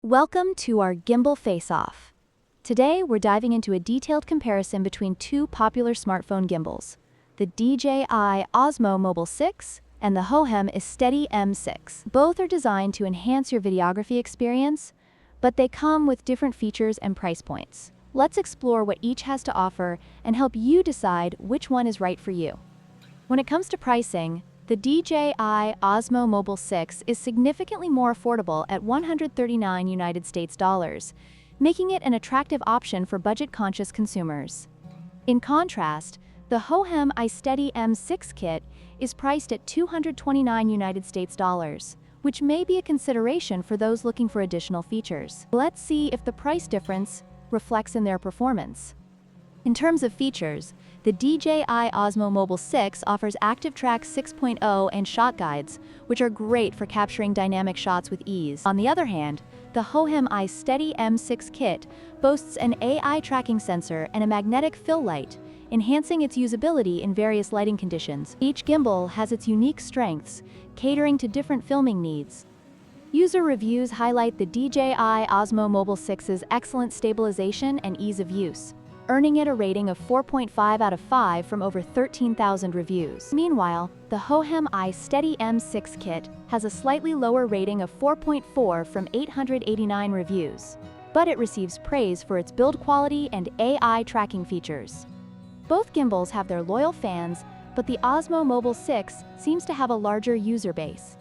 Welcome to our Gimbal Face-Off. Today, we're diving into a detailed comparison between two popular smartphone gimbals, the DJI Osmo Mobile 6 and the hohem iSteady M6. Both are designed to enhance your videography experience, but they come with different features and price points. Let's explore what each has to offer and help you decide which one is right for you. When it comes to pricing, the DJI Osmo Mobile 6 is significantly more affordable at $139 United States dollars, making it an attractive option for budget-conscious consumers. In contrast, the hohem iSteady M6 kit is priced at $229 United States dollars, which may be a consideration for those looking for additional features. Let's see if the price difference reflects in their performance. In terms of features, the DJI Osmo Mobile 6 offers ActiveTrack 6.0 and shot guides, which are great for capturing dynamic shots with ease. On the other hand, the hohem iSteady M6 kit boasts an AI tracking sensor and a magnetic fill light, enhancing its usability in various lighting conditions. Each gimbal has its unique strengths, catering to different filming needs. User reviews highlight the DJI Osmo Mobile 6's excellent stabilization and ease of use, earning it a rating of 4.5 out of 5 from over 13,000 reviews. Meanwhile, the hohem iSteady M6 kit has a slightly lower rating of 4.4 from 889 reviews, but it receives praise for its build quality and AI tracking features. Both gimbals have their loyal fans, but the Osmo Mobile 6 seems to have a larger user base.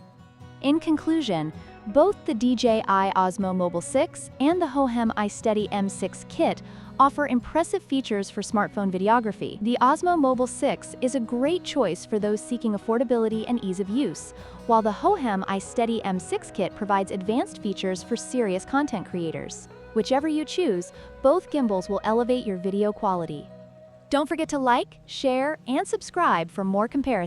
In conclusion, both the DJI Osmo Mobile 6 and the hohem iSteady M6 kit offer impressive features for smartphone videography. The Osmo Mobile 6 is a great choice for those seeking affordability and ease of use, while the hohem iSteady M6 kit provides advanced features for serious content creators. Whichever you choose, both gimbals will elevate your video quality. Don't forget to like, share, and subscribe for more comparisons.